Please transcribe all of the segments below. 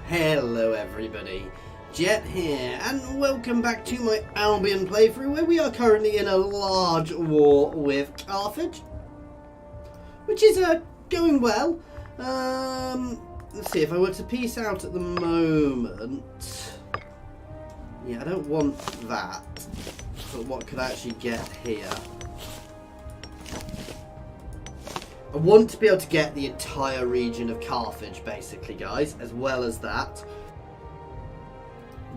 Hello everybody, Jet here, and welcome back to my Albion playthrough where we are currently in a large war with Carthage, which is going well. Let's see, if I were to peace out at the moment, yeah, I don't want that, but what could I actually get here? I want to be able to get the entire region of Carthage, basically, guys, as well as that.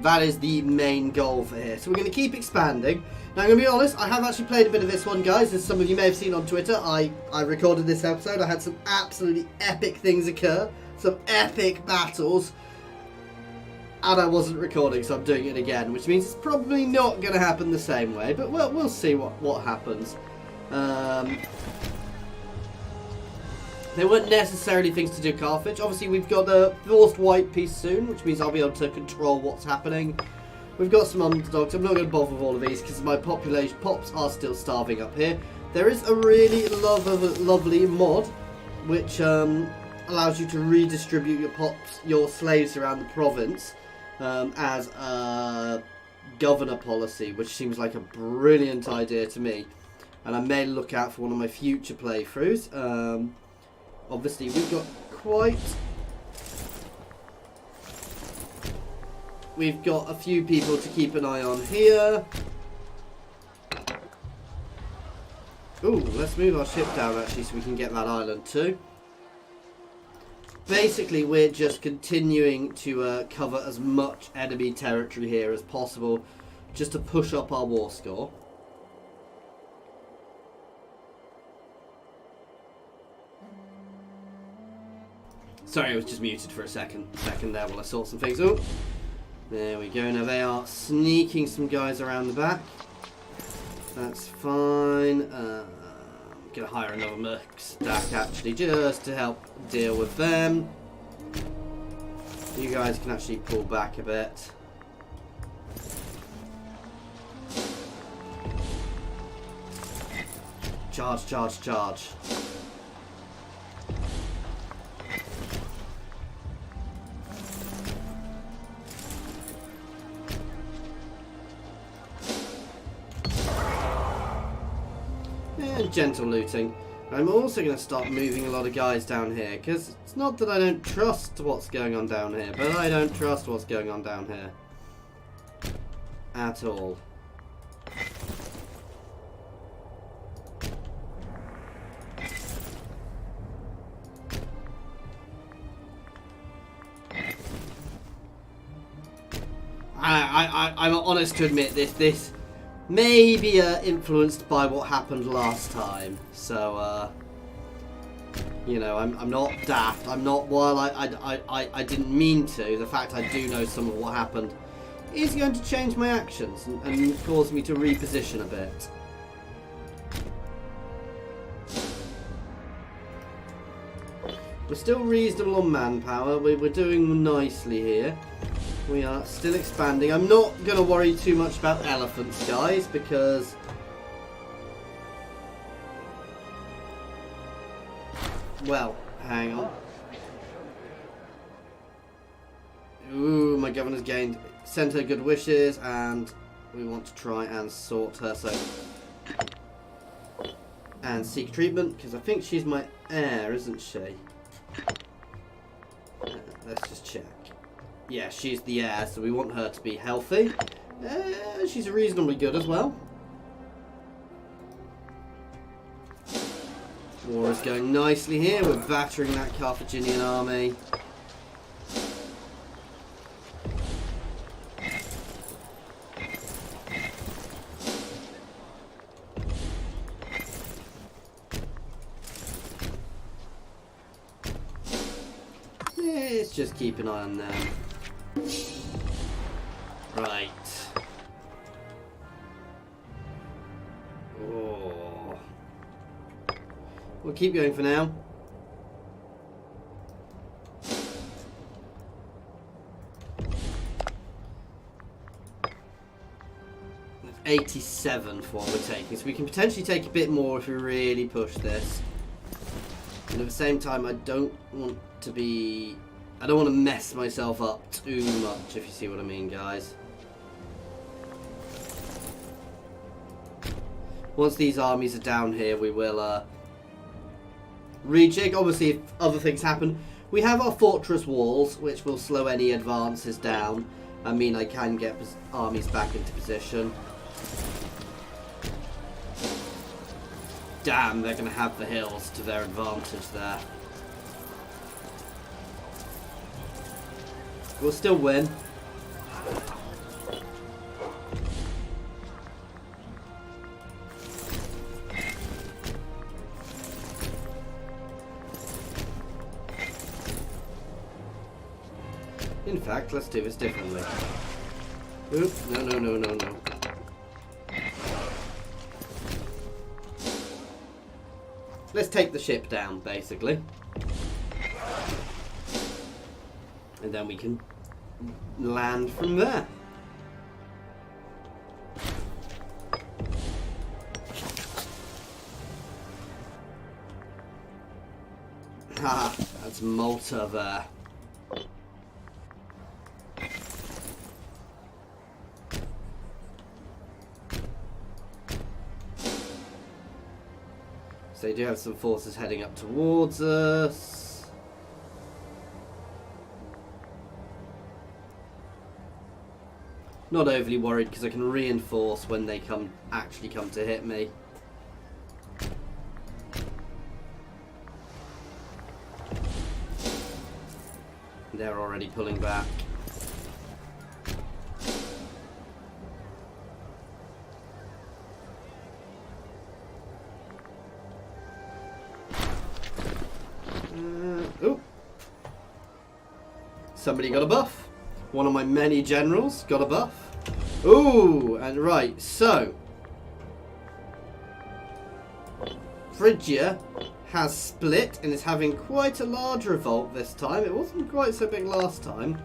That is the main goal for here. So we're going to keep expanding. Now, I'm going to be honest, I have actually played a bit of this one, guys. As some of you may have seen on Twitter, I recorded this episode. I had some absolutely epic things occur. Some epic battles. And I wasn't recording, so I'm doing it again. Which means it's probably not going to happen the same way. But we'll see what happens. They weren't necessarily things to do Carthage. Obviously, we've got a forced white peace soon, which means I'll be able to control what's happening. We've got some underdogs. I'm not going to bother with all of these because my population pops are still starving up here. There is a really lovely mod which allows you to redistribute your slaves around the province as a governor policy, which seems like a brilliant idea to me. And I may look out for one of my future playthroughs. Obviously, we've got We've got a few people to keep an eye on here. Ooh, let's move our ship down actually so we can get that island too. Basically, we're just continuing to cover as much enemy territory here as possible just to push up our war score. Sorry, I was just muted for a second there while I sort some things. Oh, there we go. Now they are sneaking some guys around the back. That's fine. I'm going to hire another merc stack actually just to help deal with them. You guys can actually pull back a bit. Charge, charge, charge. Gentle looting. I'm also going to start moving a lot of guys down here because it's not that I don't trust what's going on down here, but I don't trust what's going on down here at all. I'm honest to admit this may be influenced by what happened last time, so you know, I'm not daft. I'm not, while I didn't mean to, the fact I do know some of what happened is going to change my actions and cause me to reposition a bit. We're still reasonable on manpower. We're doing nicely here. We are still expanding. I'm not going to worry too much about elephants, guys, because well, hang on. Ooh, my governor's gained. Sent her good wishes, and we want to try and sort her so and seek treatment because I think she's my heir, isn't she? Let's just check. Yeah, she's the heir, so we want her to be healthy. She's reasonably good as well. War is going nicely here. We're battering that Carthaginian army. Let's just keep an eye on them. Right. Oh. We'll keep going for now. That's 87 for what we're taking, so we can potentially take a bit more if we really push this. And at the same time, I don't want to be I don't want to mess myself up too much, if you see what I mean, guys. Once these armies are down here, we will rejig. Obviously, if other things happen, we have our fortress walls, which will slow any advances down. I mean, I can get armies back into position. Damn, they're going to have the hills to their advantage there. We'll still win. In fact, let's do this differently. Oop, no. Let's take the ship down, basically. And then we can land from there. Ha, that's Malta there. So they do have some forces heading up towards us. Not overly worried because I can reinforce when they actually come to hit me. They're already pulling back. Ooh. Somebody got a buff. One of my many generals got a buff. Ooh, and right, so Phrygia has split and is having quite a large revolt this time. It wasn't quite so big last time.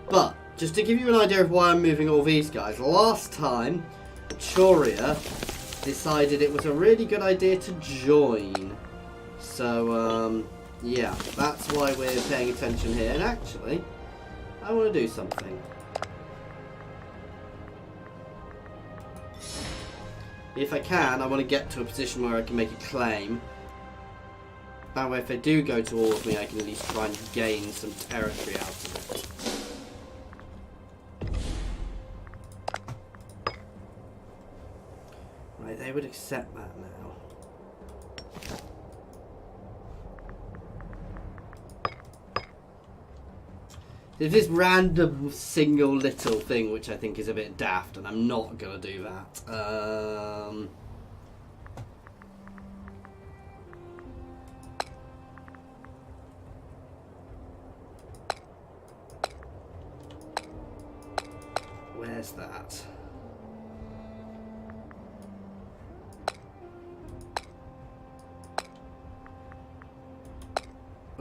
But, just to give you an idea of why I'm moving all these guys, last time, Choria decided it was a really good idea to join. So, yeah, that's why we're paying attention here. And actually, I want to do something. If I can, I want to get to a position where I can make a claim. That way, if they do go towards me, I can at least try and gain some territory out of it. Right, they would accept that now. There's this random single little thing which I think is a bit daft, and I'm not going to do that. Where's that?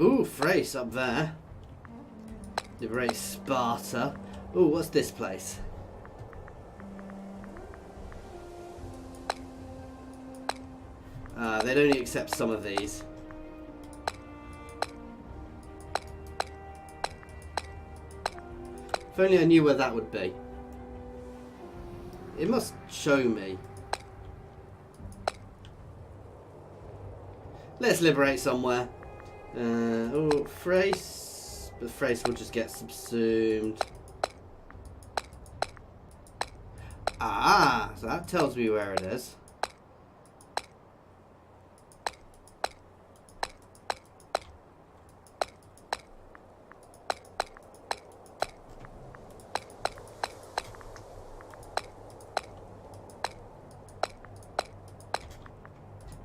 Ooh, Thrace up there. Liberate Sparta. Ooh, what's this place? They'd only accept some of these. If only I knew where that would be. It must show me. Let's liberate somewhere. Oh, Thrace. But Thrace will just get subsumed. Ah, so that tells me where it is.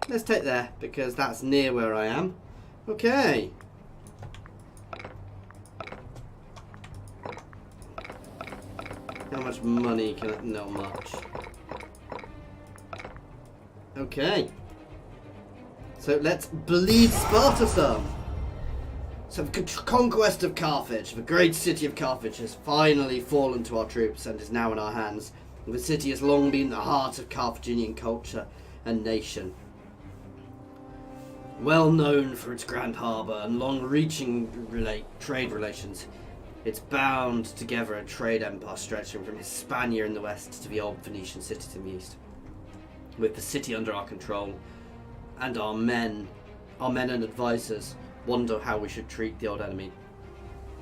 Let's take there, because that's near where I am. Okay. How much money can I... Not much. Okay. So let's bleed Sparta some. So the conquest of Carthage, the great city of Carthage, has finally fallen to our troops and is now in our hands. The city has long been the heart of Carthaginian culture and nation. Well known for its grand harbour and long-reaching trade relations, it's bound together a trade empire stretching from Hispania in the west to the old Phoenician cities in the east. With the city under our control, and our men and advisors wonder how we should treat the old enemy.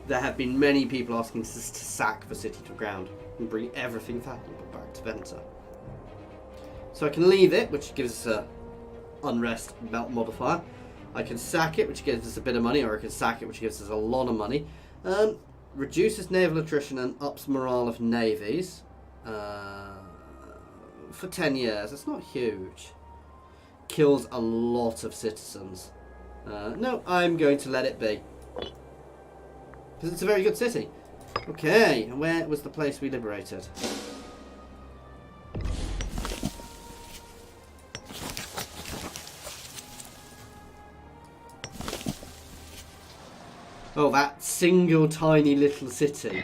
There have been many people asking us to sack the city to ground and bring everything valuable back to Venta. So I can leave it, which gives us a unrest modifier. I can sack it, which gives us a bit of money, or I can sack it, which gives us a lot of money. Reduces naval attrition and ups morale of navies for 10 years. That's not huge. Kills a lot of citizens. No, I'm going to let it be. Because it's a very good city. Okay, and where was the place we liberated? Oh, that single tiny little city.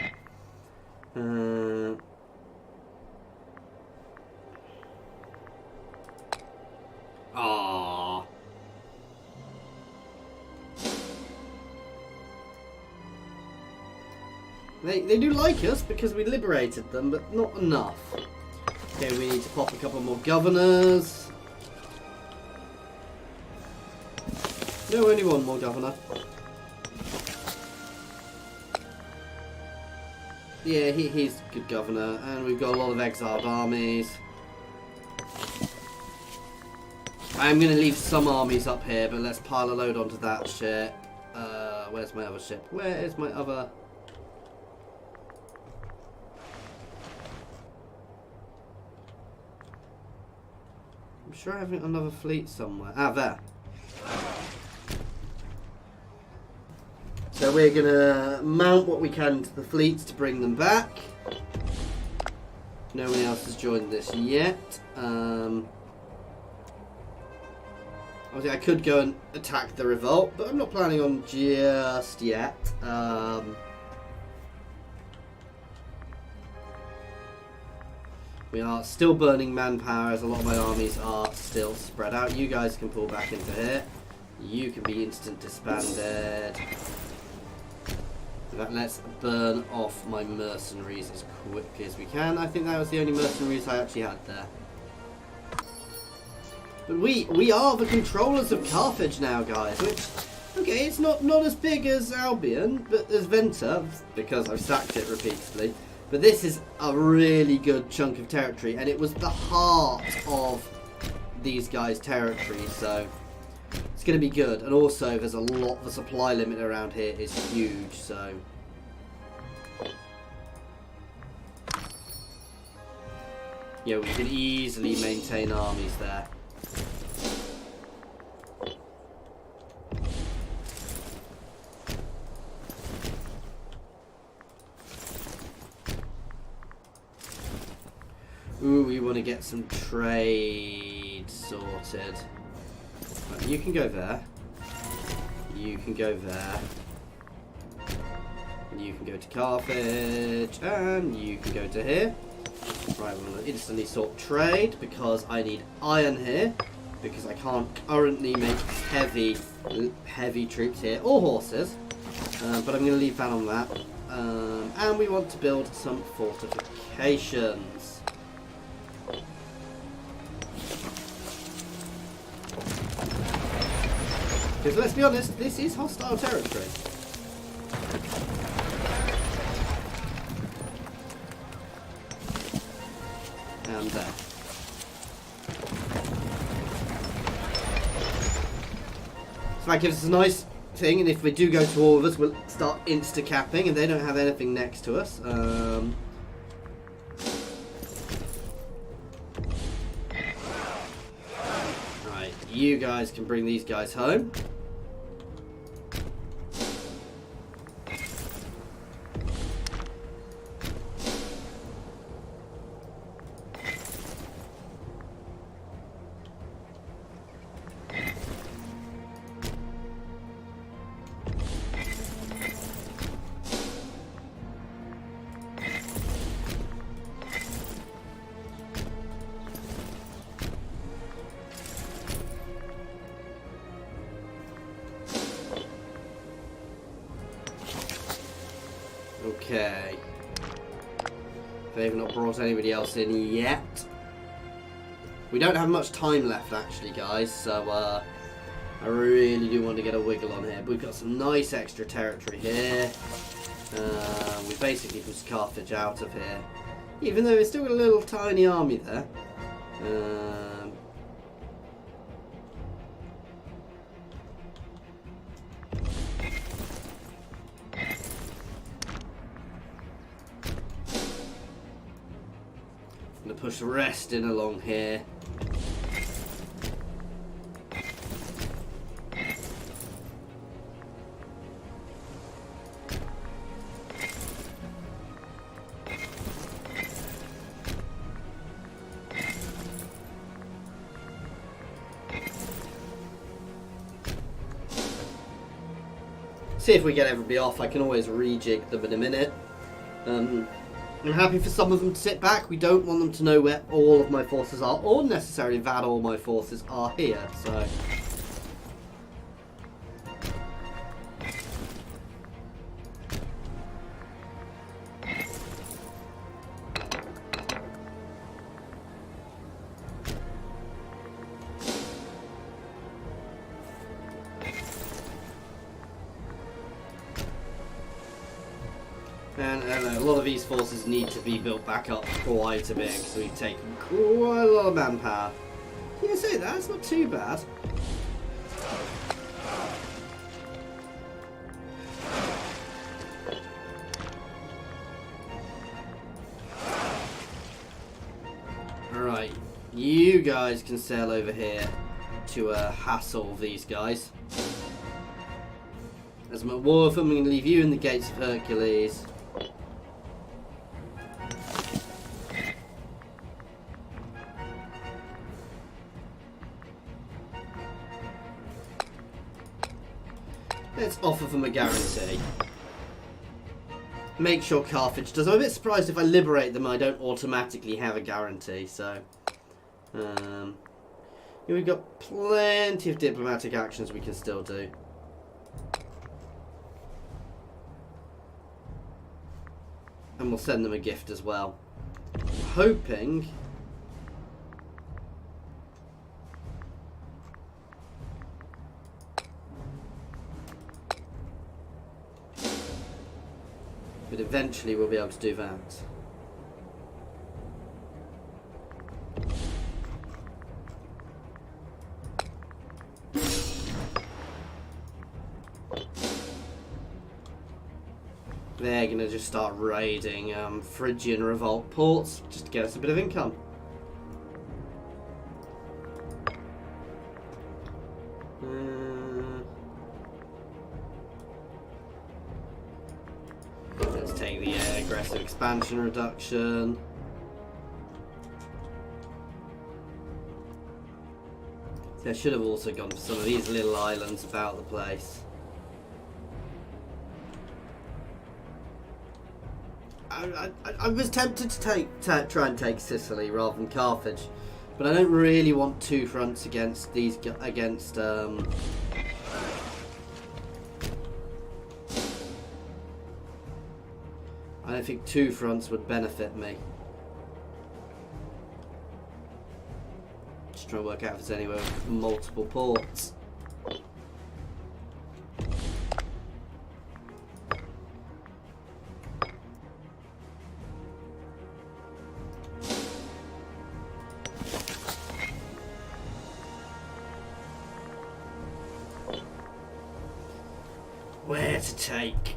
Ah. They do like us because we liberated them, but not enough. Okay, we need to pop a couple more governors. No, only one more governor. Yeah, he's a good governor, and we've got a lot of exiled armies. I'm going to leave some armies up here, but let's pile a load onto that ship. Where's my other ship? Where is my other... I'm sure I have another fleet somewhere. Ah, there. So we're going to mount what we can to the fleets to bring them back. No one else has joined this yet. Obviously I could go and attack the revolt, but I'm not planning on just yet. We are still burning manpower as a lot of my armies are still spread out. You guys can pull back into here. You can be instant disbanded. Let's burn off my mercenaries as quickly as we can. I think that was the only mercenaries I actually had there. But we are the controllers of Carthage now, guys. Which, okay, it's not as big as Albion, but as Venta, because I've sacked it repeatedly. But this is a really good chunk of territory, and it was the heart of these guys' territory, so it's going to be good. And also, there's a lot, the supply limit around here is huge, so... yeah, we can easily maintain armies there. Ooh, we want to get some trade sorted. Right, you can go there. You can go there. And you can go to Carthage. And you can go to here. Right, we're going to instantly sort trade because I need iron here. Because I can't currently make heavy troops here. Or horses. But I'm going to leave that on that. And we want to build some fortifications. Because let's be honest, this is hostile territory. And there. So that gives us a nice thing, and if we do go to all of us, we'll start insta-capping, and they don't have anything next to us. Right, you guys can bring these guys home. Okay. They've not brought anybody else in yet. We don't have much time left, actually, guys, so I really do want to get a wiggle on here. We've got some nice extra territory here. We basically pushed Carthage out of here, even though we've still got a little tiny army there. I'm going to push the rest in along here. See if we get everybody off. I can always rejig them in a minute. I'm happy for some of them to sit back. We don't want them to know where all of my forces are, or necessarily that all my forces are here. So. And a lot of these forces need to be built back up quite a bit, because we've taken quite a lot of manpower. You can say that, it's not too bad. Right, you guys can sail over here to hassle these guys. As my war of them, I'm going to leave you in the gates of Hercules. Let's offer them a guarantee. Make sure Carthage does. I'm a bit surprised if I liberate them I don't automatically have a guarantee, so... we've got plenty of diplomatic actions we can still do. And we'll send them a gift as well. Hoping... but eventually we'll be able to do that. They're going to just start raiding Phrygian revolt ports just to get us a bit of income. Let's take the aggressive expansion reduction. See, I should have also gone for some of these little islands about the place. I was tempted to try and take Sicily rather than Carthage, but I don't really want two fronts against these I don't think two fronts would benefit me. Just trying to work out if there's anywhere with multiple ports. Where to take?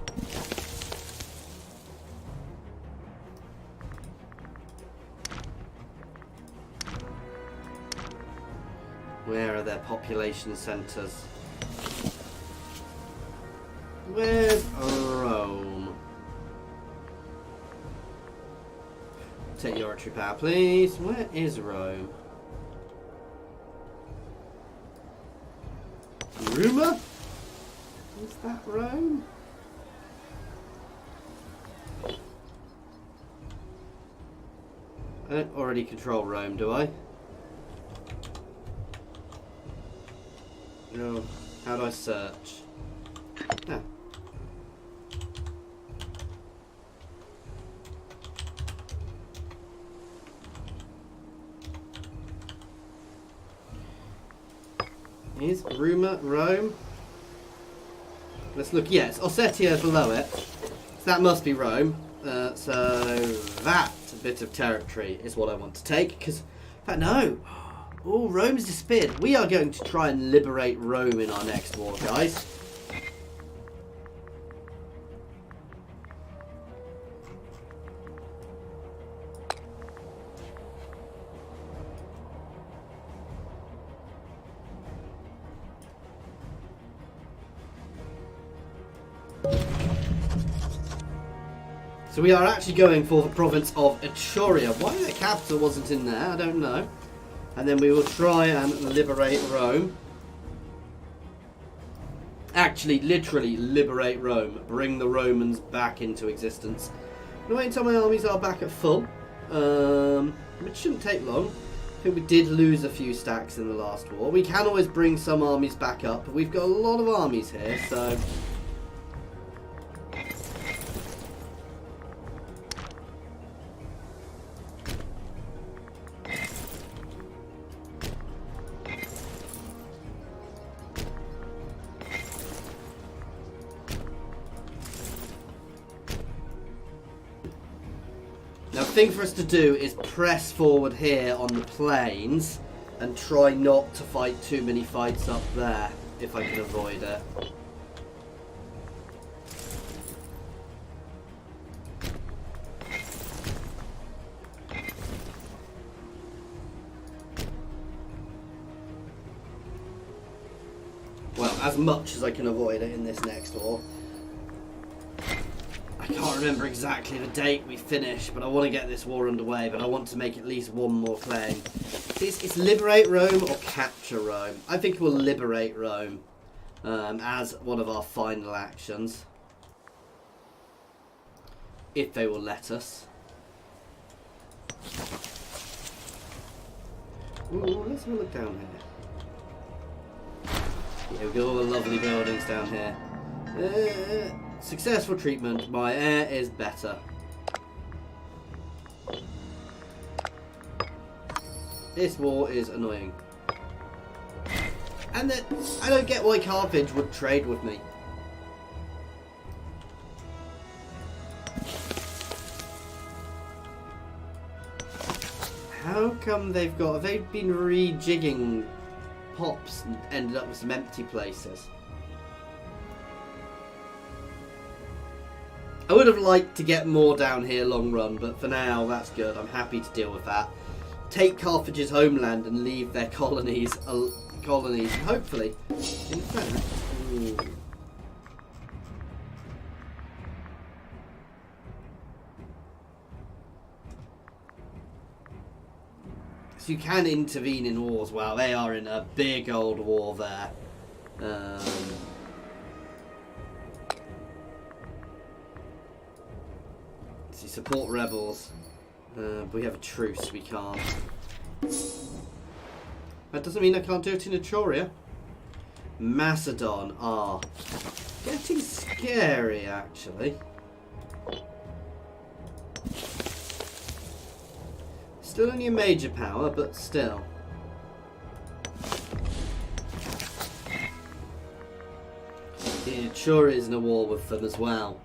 Where are their population centres? Where's Rome? Take your oratory power, please. Where is Rome? Rumour? Is that Rome? I don't already control Rome, do I? No. How do I search? Ah. Is Rome? Let's look. Yes, Ossetia below it. So that must be Rome. So that bit of territory is what I want to take. Because, in fact, no. Oh, Rome's disappeared. We are going to try and liberate Rome in our next war, guys. So we are actually going for the province of Etruria. Why the capital wasn't in there, I don't know. And then we will try and liberate Rome. Actually, literally liberate Rome. Bring the Romans back into existence. I'm wait until my armies are back at full. Which shouldn't take long. I think we did lose a few stacks in the last war. We can always bring some armies back up. But we've got a lot of armies here, so... Now, the thing for us to do is press forward here on the plains and try not to fight too many fights up there, if I can avoid it. Well, as much as I can avoid it in this next war. I can't remember exactly the date we finish, but I want to get this war underway, but I want to make at least one more claim. It's liberate Rome or capture Rome. I think we'll liberate Rome as one of our final actions. If they will let us. Ooh, let's have a look down here. Yeah, we've got all the lovely buildings down here. Successful treatment. My air is better. This war is annoying. And then I don't get why Carthage would trade with me. How come they've got... They've been rejigging pops and ended up with some empty places. I would have liked to get more down here long run, but for now that's good. I'm happy to deal with that. Take Carthage's homeland and leave their colonies, and hopefully, in fact, so you can intervene in wars. Wow, they are in a big old war there. Support rebels. We have a truce, we can't. That doesn't mean I can't do it in Etruria. Macedon are getting scary, actually. Still only a major power, but still. Etruria is in a war with them as well.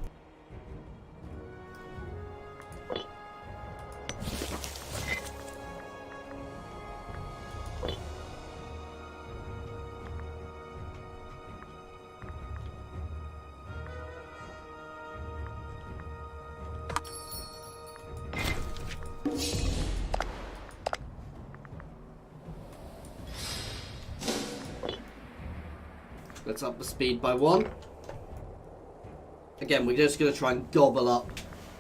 Let's up the speed by 1. Again, we're just going to try and gobble up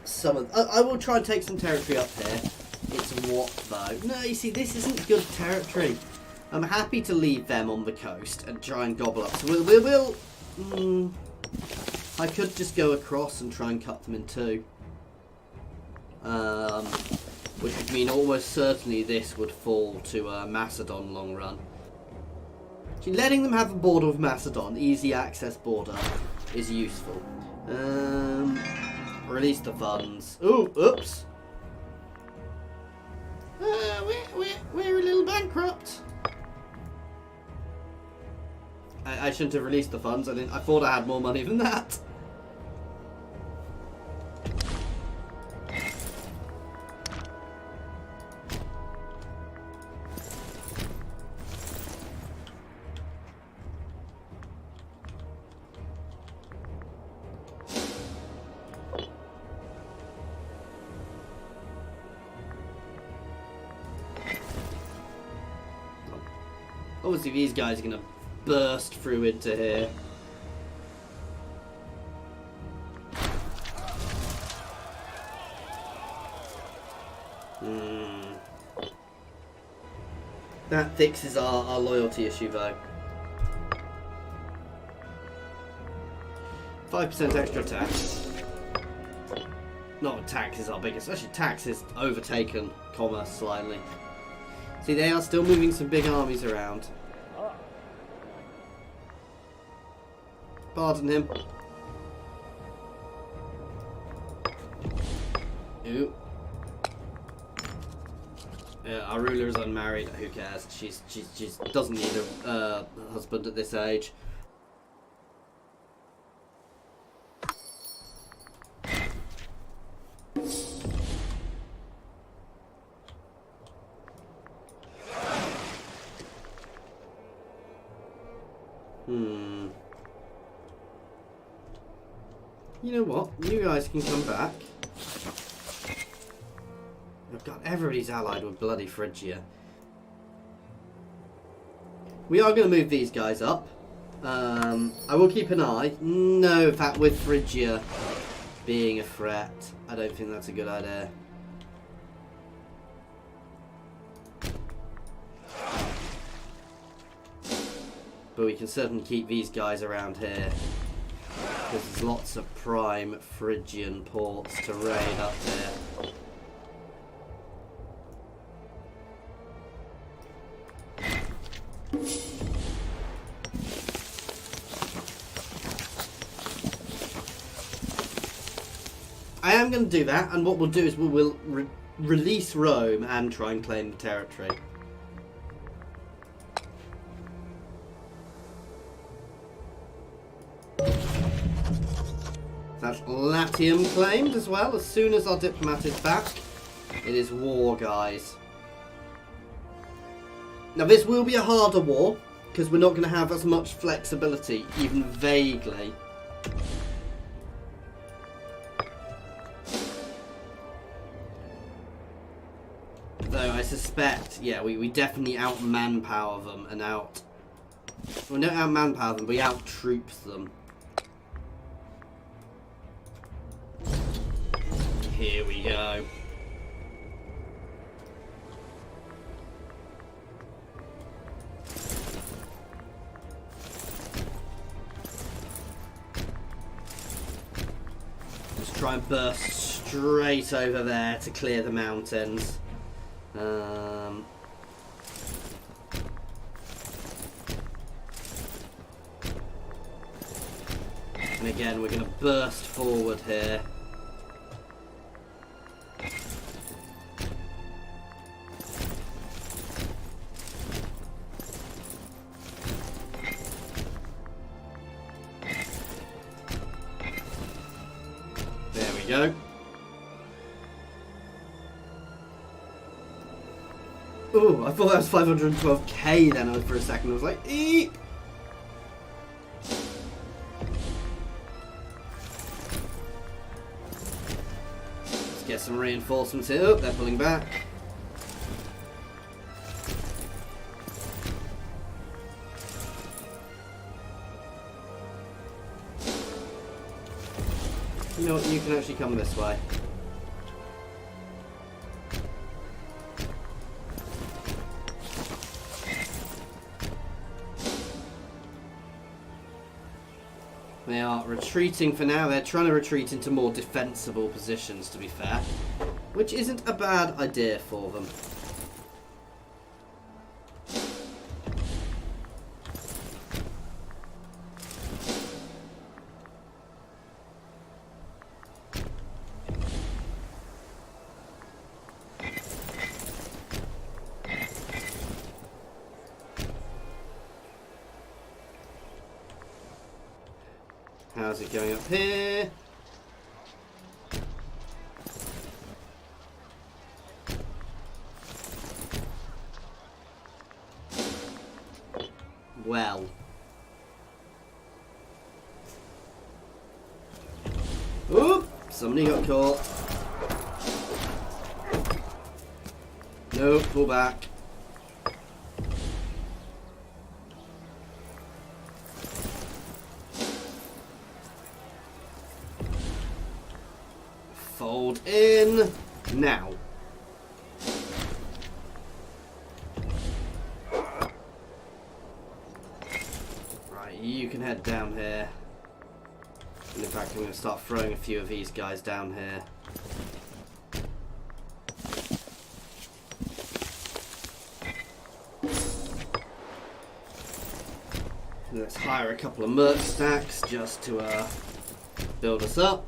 some of... I will try and take some territory up here. It's what, though? No, you see, this isn't good territory. I'm happy to leave them on the coast and try and gobble up. So we'll I could just go across and try and cut them in two. Which would mean almost certainly this would fall to Macedon long run. Letting them have a border with Macedon, easy access border, is useful. Release the funds. Ooh, oops. We're a little bankrupt. I shouldn't have released the funds. I thought I had more money than that. Obviously these guys are going to burst through into here. That fixes our loyalty issue though. 5% extra tax. Not tax is our biggest. Actually, tax is overtaken commerce slightly. See, they are still moving some big armies around. Pardon him. Ooh. Yeah, our ruler is unmarried. Who cares? She doesn't need a husband at this age. You know what? You guys can come back. Oh god, everybody's allied with bloody Phrygia. We are going to move these guys up. I will keep an eye. No, in fact, with Phrygia being a threat, I don't think that's a good idea. But we can certainly keep these guys around here. Because there's lots of prime Phrygian ports to raid up there. I am going to do that, and what we'll do is we'll release Rome and try and claim the territory. That's Latium claimed as well. As soon as our diplomat is back, it is war, guys. Now this will be a harder war, because we're not going to have as much flexibility, even vaguely. Though I suspect, yeah, we definitely out-manpower them and out... Well, not out-manpower them, we out-troops them. Here we go. Let's try and burst straight over there to clear the mountains. And again, we're going to burst forward here. Go. Oh, I thought that was 512k then for a second. I was like, eep! Let's get some reinforcements here. Oh, they're pulling back. You know what, you can actually come this way. They are retreating for now. They're trying to retreat into more defensible positions, to be fair. Which isn't a bad idea for them. How's it going up here? Well. Oop! Somebody got caught. No, pull back. Fold in. Now. Right, you can head down here. And in fact, I'm going to start throwing a few of these guys down here. Let's hire a couple of merc stacks just to build us up.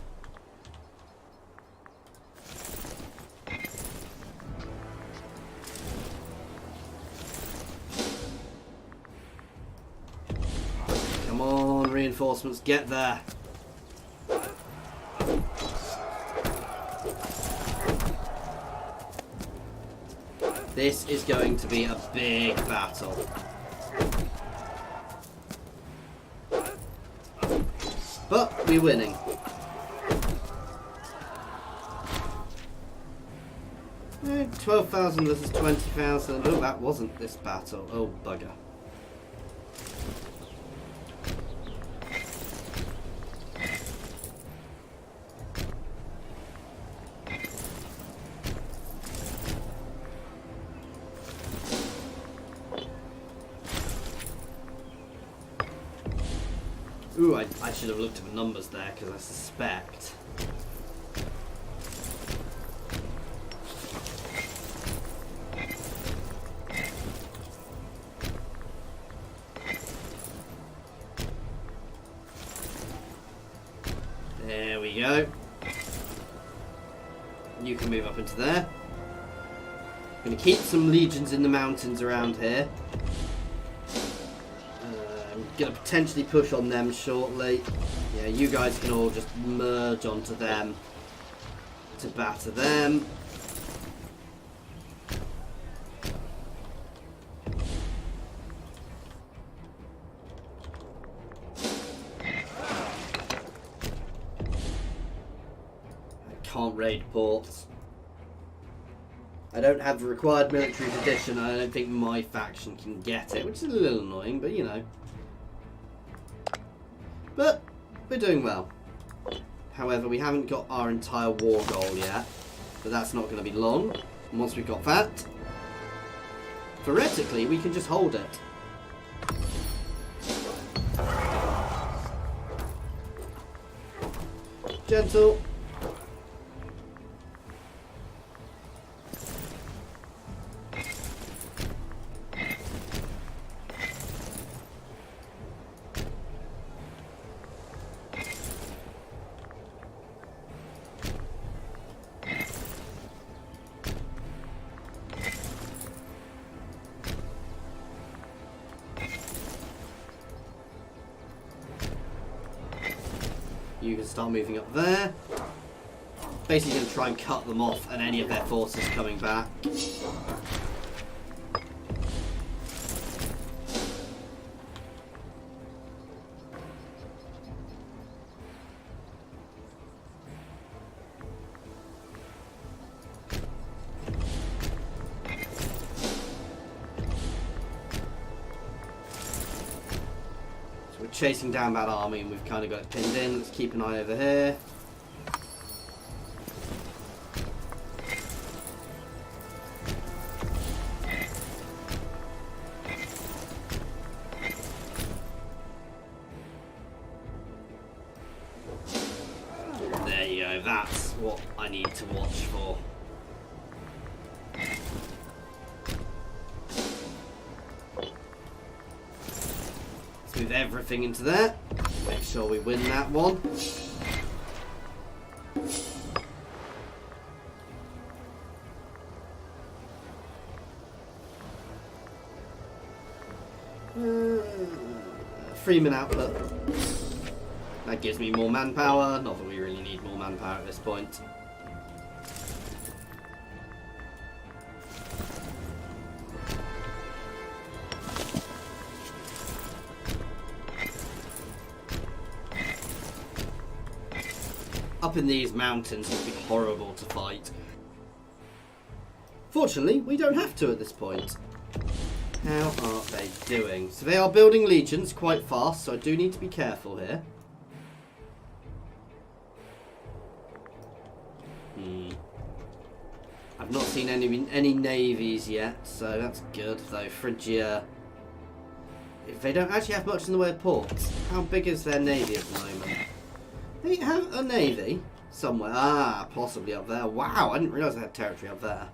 Come on, reinforcements, get there. This is going to be a big battle. But we're winning. 12,000 versus 20,000. Oh, that wasn't this battle. Oh, bugger. Ooh, I should have looked at the numbers there, because I suspect. There we go. You can move up into there. I'm going to keep some legions in the mountains around here. Gonna potentially push on them shortly. Yeah, you guys can all just merge onto them to batter them. I can't raid ports. I don't have the required military tradition. I don't think my faction can get it, which is a little annoying, but you know. But we're doing well. However, we haven't got our entire war goal yet, but that's not going to be long. And once we've got that, theoretically, we can just hold it. Gentle. You can start moving up there. Basically going to try and cut them off and any of their forces coming back. Chasing down that army and we've kind of got it pinned in. Let's keep an eye over here. There you go, that's what I need to watch for. Move everything into there. Make sure we win that one. Freeman output. Now That gives me more manpower. Not that we really need more manpower at this point. Up in these mountains would be horrible to fight. Fortunately, we don't have to at this point. How are they doing? So they are building legions quite fast, so I do need to be careful here. I've not seen any navies yet, so that's good. Though Phrygia, if they don't actually have much in the way of ports, how big is their navy at the moment? They have a navy somewhere. Ah, possibly up there. Wow, I didn't realise they had territory up there.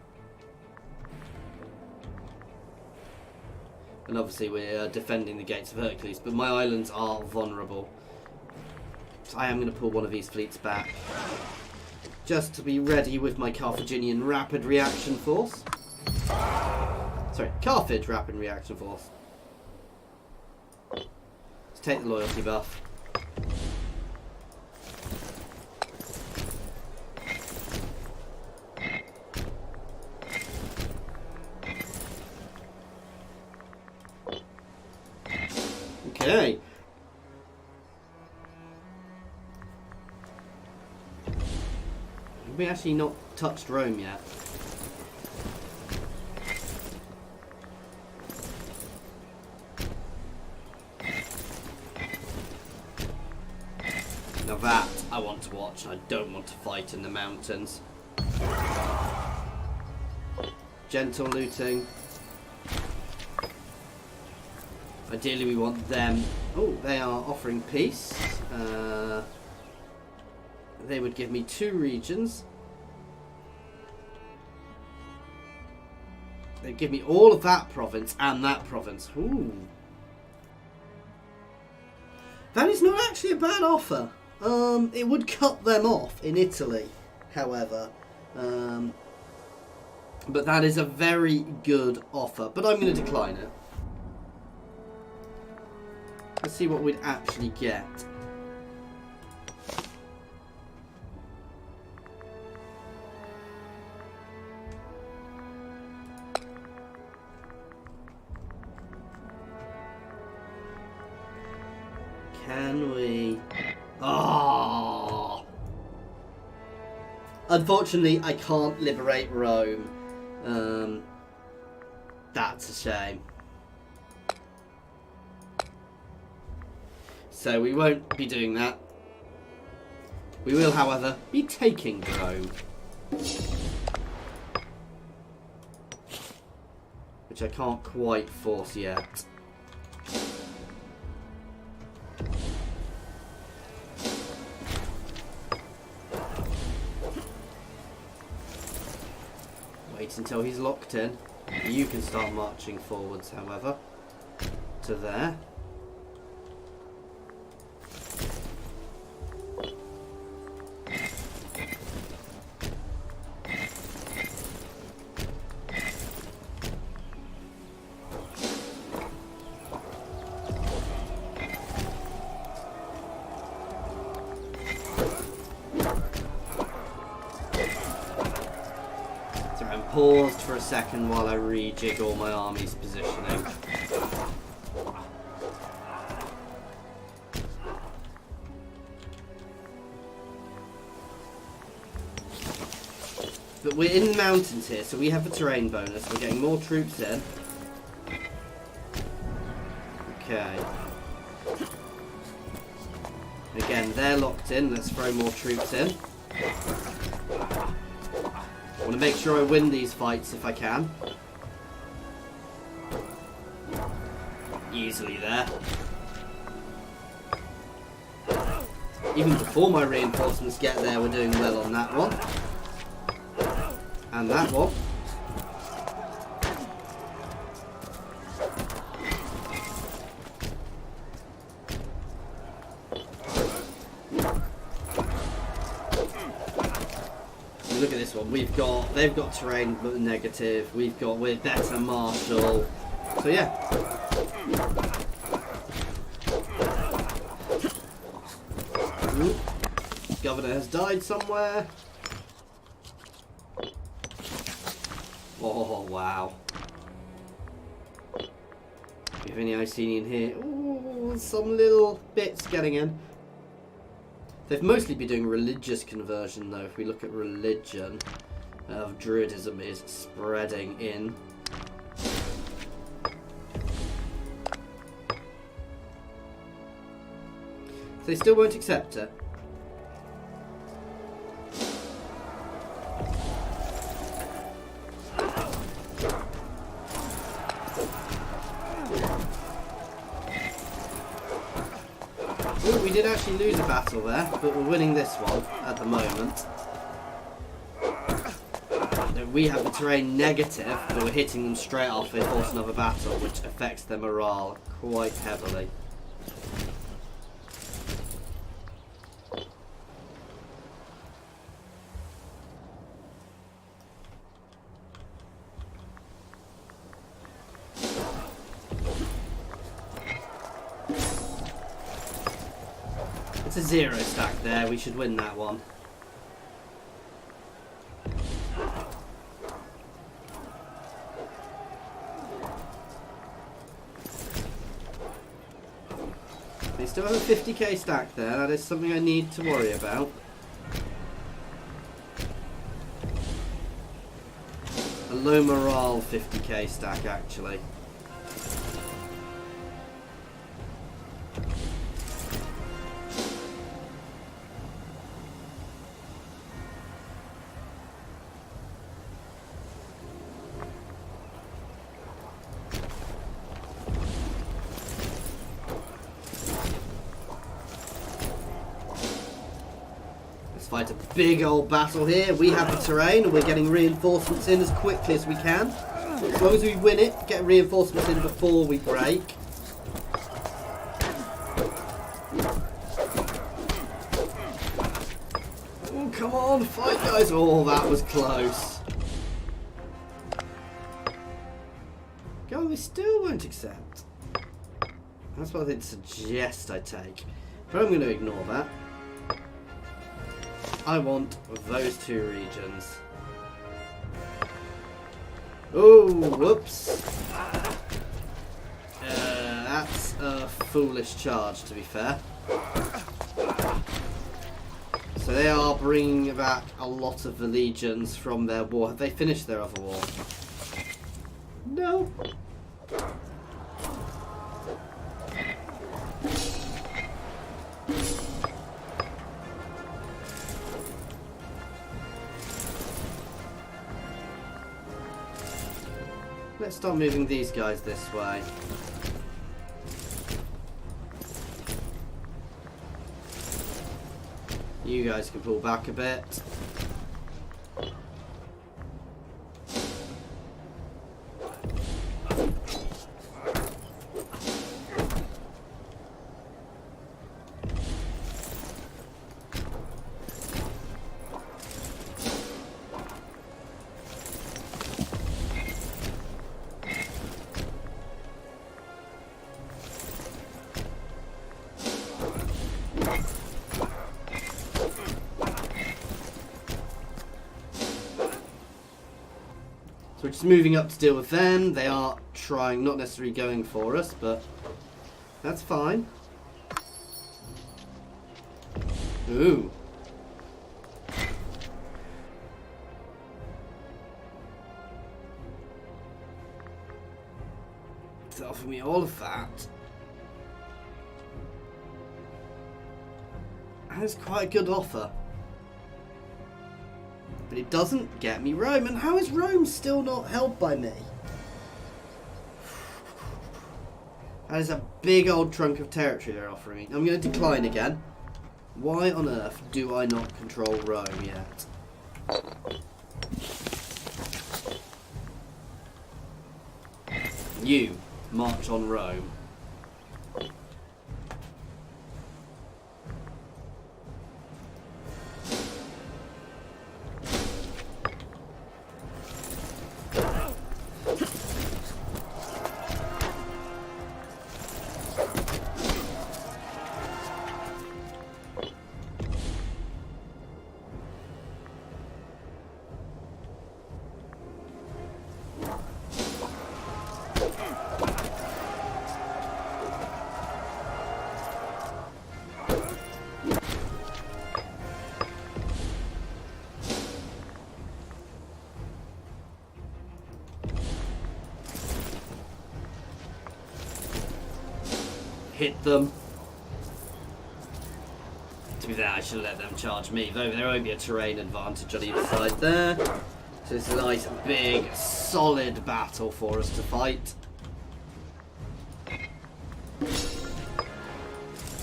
And obviously we're defending the gates of Hercules, but my islands are vulnerable. So I am going to pull one of these fleets back, just to be ready with my Carthaginian rapid reaction force. Sorry, Carthage rapid reaction force. Let's take the loyalty buff. Okay. We actually not touched Rome yet. Now that I want to watch. I don't want to fight in the mountains. Gentle looting. Ideally we want them. Oh, they are offering peace. They would give me 2 regions. They'd give me all of that province and that province. Ooh. That is not actually a bad offer. It would cut them off in Italy, however. But that is a very good offer. But I'm going to decline it. Let's see what we'd actually get. Can we? Oh! Unfortunately, I can't liberate Rome. That's a shame. So we won't be doing that. We will, however, be taking Rome. Which I can't quite force yet. Wait until he's locked in. You can start marching forwards, however, to there. Paused for a second while I rejig all my army's positioning. But we're in the mountains here, so we have a terrain bonus. We're getting more troops in. Okay. Again, they're locked in. Let's throw more troops in. I want to make sure I win these fights if I can. Easily there. Even before my reinforcements get there, we're doing well on that one. And that one. Look at this one. They've got terrain but negative. We're better martial. So yeah. but it has died somewhere. Oh, wow. Do we have any Icenian here? Ooh, some little bits getting in. They've mostly been doing religious conversion, though. If we look at religion, of Druidism is spreading in. They still won't accept it. Ooh, we did actually lose a battle there, but we're winning this one at the moment. We have the terrain negative, but we're hitting them straight off. They force another battle, which affects their morale quite heavily. It's a 0 stack there, we should win that one. They still have a 50k stack there, that is something I need to worry about. A low morale 50k stack actually. Fight a big old battle here. We have the terrain and we're getting reinforcements in as quickly as we can. As long as we win it, get reinforcements in before we break. Oh, come on, fight guys. Oh, that was close. God, we still won't accept. That's what they'd suggest I take. But I'm going to ignore that. I want those two regions. Oh, whoops. That's a foolish charge, to be fair. So they are bringing back a lot of the legions from their war. Have they finished their other war? No. Let's start moving these guys this way. You guys can pull back a bit. We're just moving up to deal with them. They are trying, not necessarily going for us, but that's fine. Ooh. It's offering me all of that. That's quite a good offer. But it doesn't get me Rome. And how is Rome still not held by me? That is a big old trunk of territory they're offering me. I'm going to decline again. Why on earth do I not control Rome yet? You march on Rome. hit them. To be fair, I should let them charge me, though there won't be a terrain advantage on either side there. So it's a nice, big, solid battle for us to fight.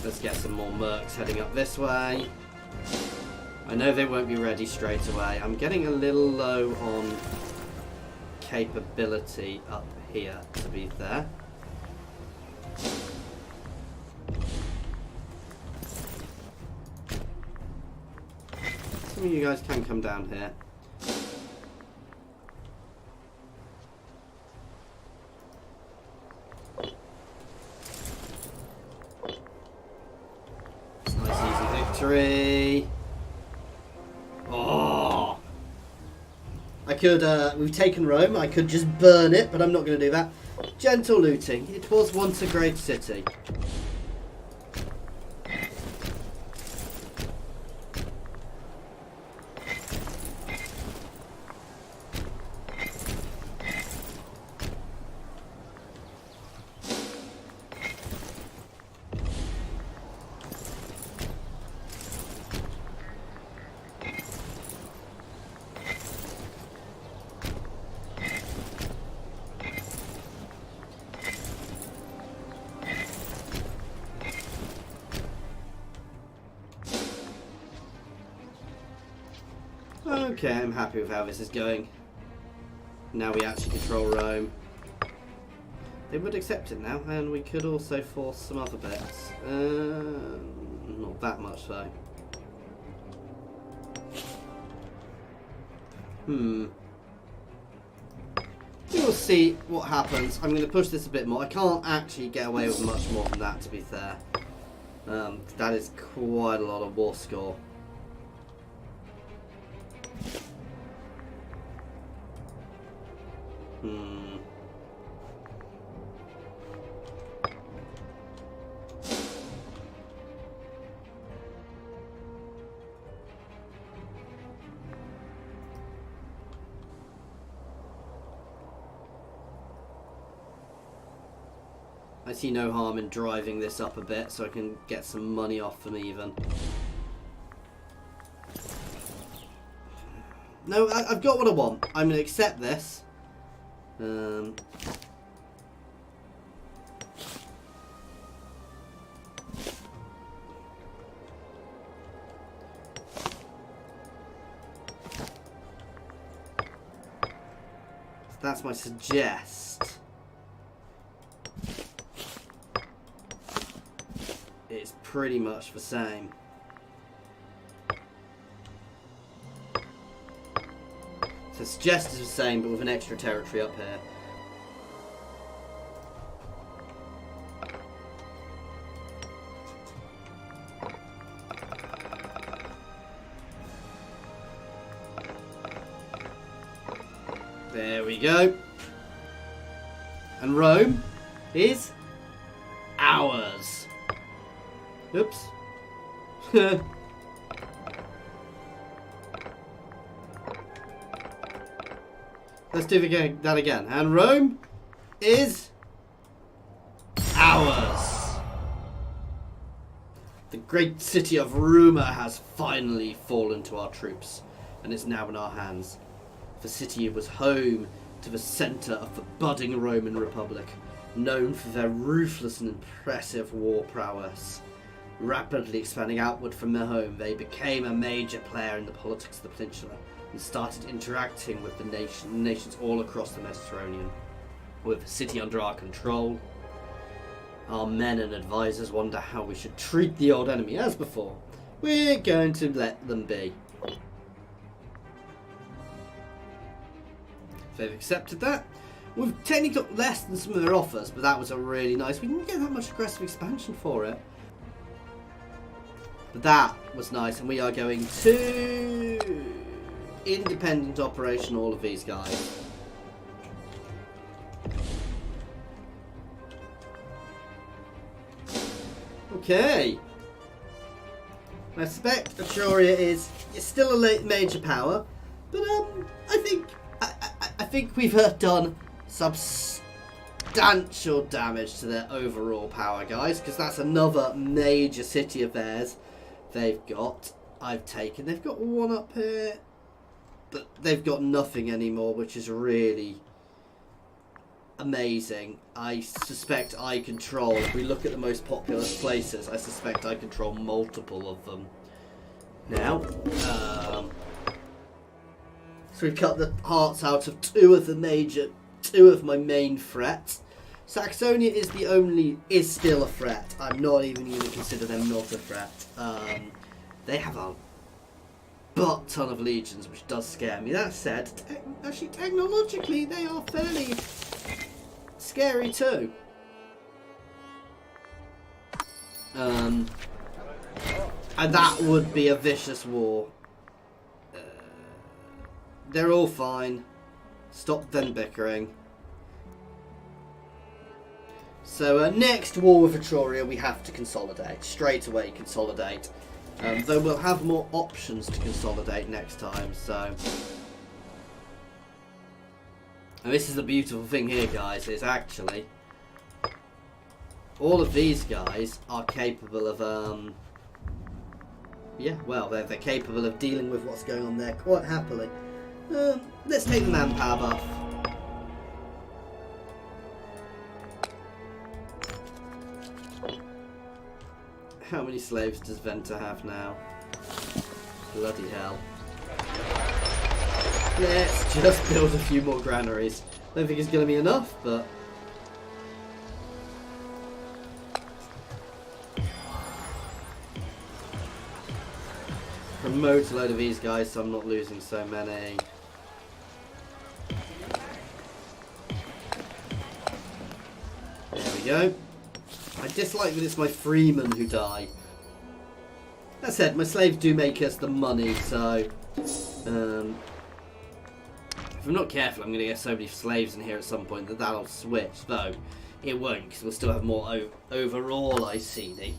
Let's get some more mercs heading up this way. I know they won't be ready straight away. I'm getting a little low on capability up here, to be fair. Some of you guys can come down here. Nice easy victory. Oh! I could, we've taken Rome, I could just burn it, but I'm not going to do that. Gentle looting. It was once a great city. Okay, I'm happy with how this is going. Now we actually control Rome. They would accept it now, and we could also force some other bits. Not that much though. We'll see what happens. I'm going to push this a bit more. I can't actually get away with much more than that, to be fair. That is quite a lot of war score. I see no harm in driving this up a bit so I can get some money off them even. No, I've got what I want. I'm going to accept this. That's my suggest. It's pretty much the same. So suggest is the same, but with an extra territory up here. There we go. And Rome is ours. Oops. Let's do that again. And Rome is ours. The great city of Rumour has finally fallen to our troops, and is now in our hands. The city was home to the centre of the budding Roman Republic, known for their ruthless and impressive war prowess. Rapidly expanding outward from their home, they became a major player in the politics of the peninsula and started interacting with the nations all across the Mediterranean. With the city under our control, our men and advisors wonder how we should treat the old enemy. As before, we're going to let them be. They've accepted that. We've technically got less than some of their offers, but that was a really nice. We didn't get that much aggressive expansion for it. But that was nice, and we are going to independent operation all of these guys. Okay. I suspect Etruria is still a major power, but I think we've done substantial substantial damage to their overall power, guys, because that's another major city of theirs they've got. I've taken. They've got one up here, but they've got nothing anymore, which is really amazing. I suspect I control, if we look at the most populous places, I suspect I control multiple of them now. So we've cut the hearts out of two of my main threats. Saxonia is still a threat. I'm not even going to consider them not a threat. They have a butt ton of legions, which does scare me. That said, actually technologically they are fairly scary too. And that would be a vicious war. They're all fine. Stop them bickering. So next war with Etruria, we have to consolidate. Straight away consolidate. Though we'll have more options to consolidate next time, so... And this is the beautiful thing here, guys, is actually... all of these guys are capable of, yeah, well, they're capable of dealing with what's going on there quite happily. Let's take the manpower buff. How many slaves does Venta have now? Bloody hell. Let's just build a few more granaries. Don't think it's going to be enough, but... promote a load of these guys so I'm not losing so many. There we go. I dislike that it's my freemen who die. That said, my slaves do make us the money, so... if I'm not careful, I'm going to get so many slaves in here at some point that that'll switch, though it won't, because we'll still have more overall Icenia.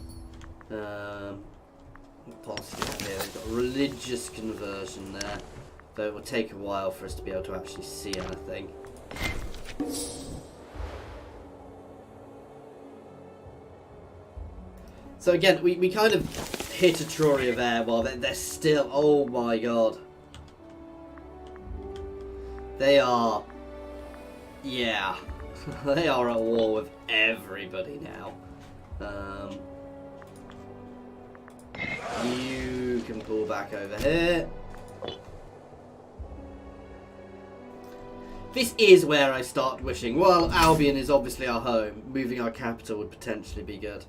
What policy do we have here? They've got religious conversion there, though it will take a while for us to be able to actually see anything. So again, we kind of hit Etruria there while they're still... oh my god. They are... yeah. They are at war with everybody now. You can pull back over here. This is where I start wishing, well, Albion is obviously our home. Moving our capital would potentially be good.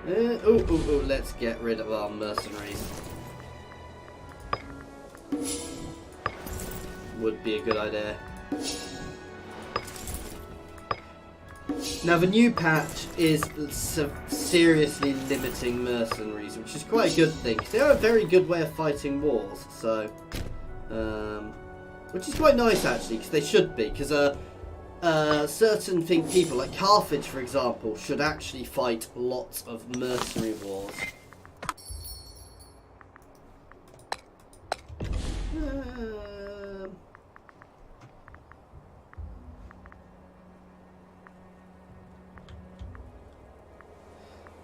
Let's get rid of our mercenaries. Would be a good idea. Now the new patch is seriously limiting mercenaries, which is quite a good thing, because they are a very good way of fighting wars, so... which is quite nice actually, because they should be, because certain people, like Carthage for example, should actually fight lots of mercenary wars.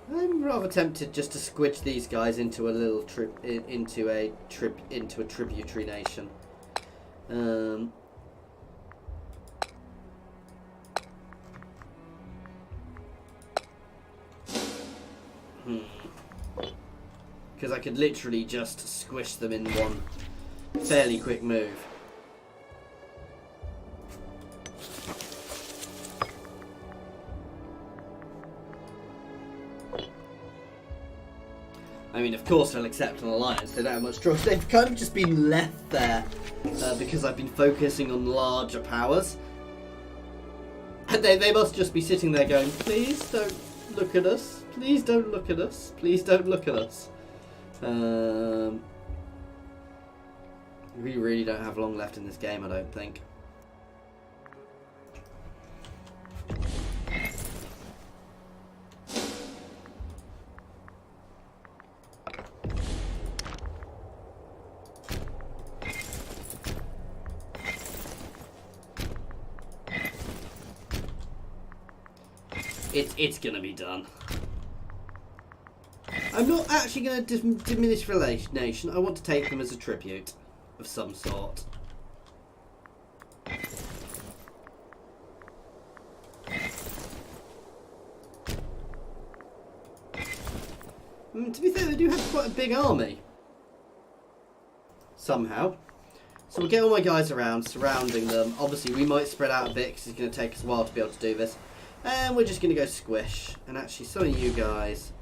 I'm rather tempted just to squidge these guys into a little into a tributary nation. Because I could literally just squish them in one fairly quick move. I mean, of course they'll accept an alliance, they don't have much choice. They've kind of just been left there because I've been focusing on larger powers. And they must just be sitting there going, please don't look at us, please don't look at us, please don't look at us. We really don't have long left in this game, I don't think. It's gonna be done. I'm not actually gonna diminish nation. I want to take them as a tribute of some sort. To be fair, they do have quite a big army. Somehow. So we'll get all my guys around, surrounding them. Obviously, we might spread out a bit because it's going to take us a while to be able to do this. And we're just going to go squish. And actually, some of you guys...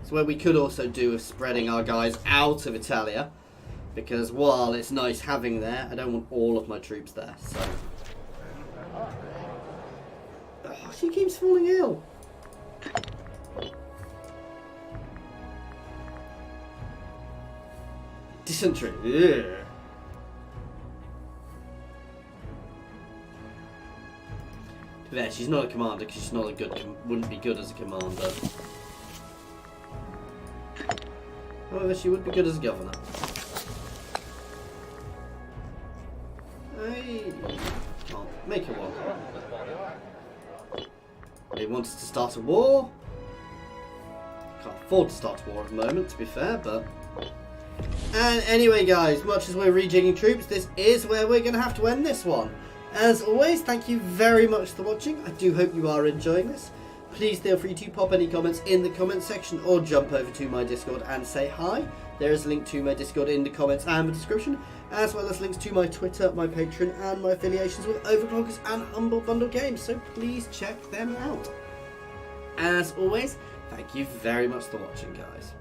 So what we could also do is spreading our guys out of Italia. Because while it's nice having there, I don't want all of my troops there. So, oh, she keeps falling ill. Dysentery. Yeah. There, she's not a commander because she's not a good. Wouldn't be good as a commander. However, she would be good as a governor. Can't make it one. He wants to start a war. Can't afford to start a war at the moment, to be fair, but... And anyway, guys, much as we're rejigging troops, this is where we're going to have to end this one. As always, thank you very much for watching. I do hope you are enjoying this. Please feel free to pop any comments in the comments section or jump over to my Discord and say hi. There is a link to my Discord in the comments and the description, as well as links to my Twitter, my Patreon, and my affiliations with Overclockers and Humble Bundle Games, so please check them out. As always, thank you very much for watching, guys.